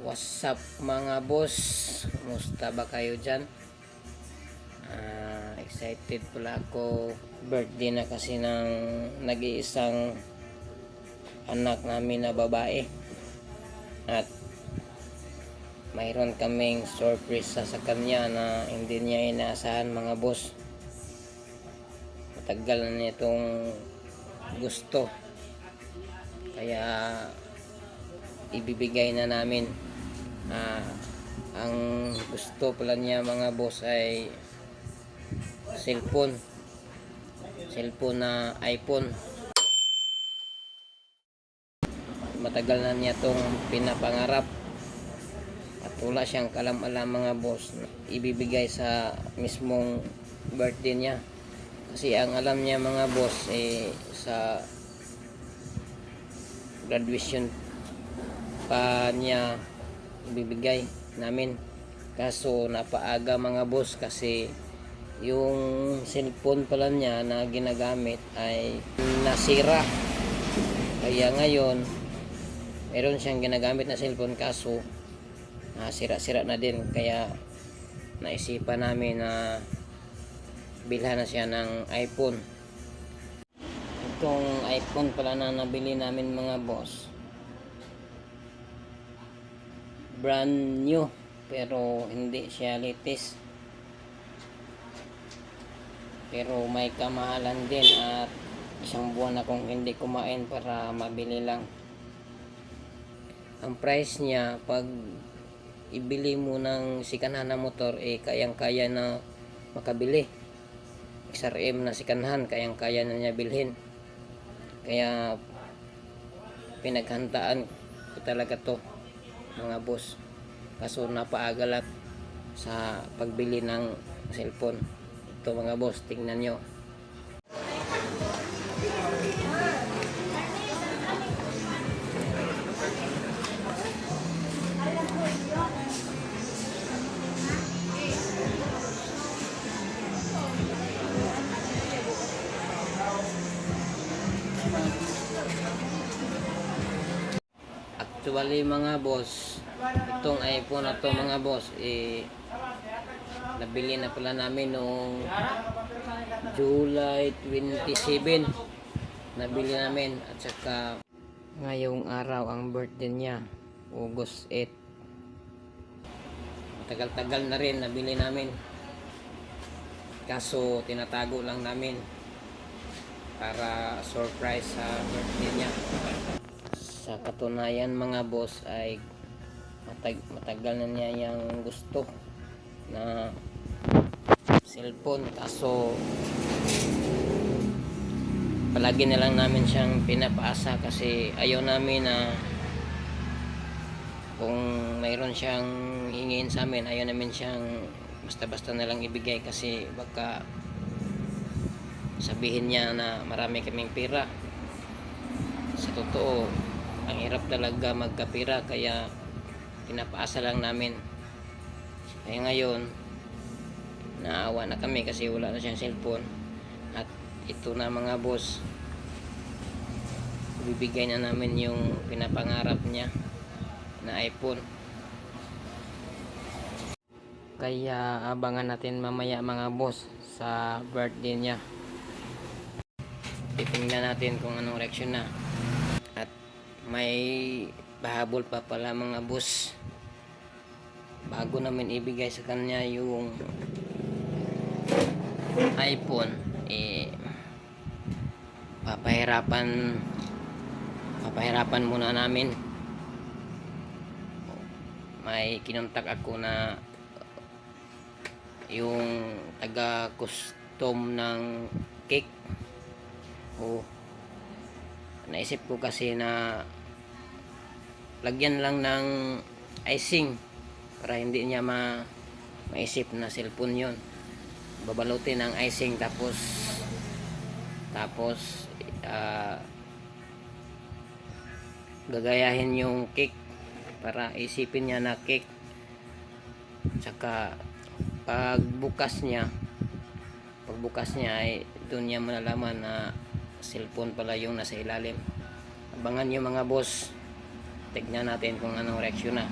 What's up mga boss? Kumusta ba kayo dyan? Excited pala ako. Birthday na kasi ng nag-iisang anak namin na babae. At mayroon kaming surprise sa kanya na hindi niya inaasahan mga boss. Matagal na niya itong gusto. Kaya ibibigay na namin. Ang gusto pala niya mga boss ay cellphone na iPhone. Matagal na niya itong pinapangarap at wala siyang kalam-alam mga boss na ibibigay sa mismong birthday niya. Kasi ang alam niya mga boss sa graduation pa niya ibibigay namin. Kaso napaaga mga boss kasi yung cellphone pala niya na ginagamit ay nasira. Kaya ngayon meron siyang ginagamit na cellphone kaso sira-sira na din. Kaya naisipan namin na bilhan na siya ng iPhone. Itong iPhone pala na nabili namin mga boss, brand new pero hindi siya latest, pero may kamahalan din at isang buwan akong hindi kumain para mabili lang. Ang price niya pag ibili mo ng sikanhan na motor kayang-kaya na makabili. XRM na sikanhan kayang-kaya na niya bilhin. Kaya pinaghandaan ko talaga to mga boss. Kaso napaaga lang sa pagbili ng cellphone. Ito mga boss, tingnan nyo. Actually mga boss, itong iPhone na to mga boss nabili na pala namin noong July 27 nabili namin, at saka ngayong araw ang birthday niya, August 8. Matagal-tagal na rin nabili namin, kaso tinatago lang namin para surprise sa birthday niya. Sa katunayan mga boss ay matagal na niya yung gusto na cellphone, kaso palagi na lang namin siyang pinapaasa kasi ayaw namin na kung mayroon siyang hingin sa amin, ayaw namin siyang basta-basta na lang ibigay kasi baka sabihin niya na marami kaming pera. Sa totoo, ang hirap talaga magkapira, kaya pinapaasa lang namin. Kaya ngayon naawa na kami kasi wala na siyang cellphone, at ito na mga boss, bibigay na namin yung pinapangarap niya na iPhone. Kaya abangan natin mamaya mga boss sa birthday niya. Titingnan natin kung anong reaction na. At may pahabol pa pala mga boss. Bago namin ibigay sa kanya yung iPhone, papahirapan muna namin. May kinontak ako na yung taga custom ng cake. Naisip ko kasi na lagyan lang ng icing para hindi niya maisip na cellphone yon. Babalutin ng icing tapos gagayahin yung cake para isipin niya na cake. Saka pagbukas niya ay doon niya malalaman na cellphone pala yung nasa ilalim. Abangan nyo mga boss, tignan natin kung anong reaksyon na.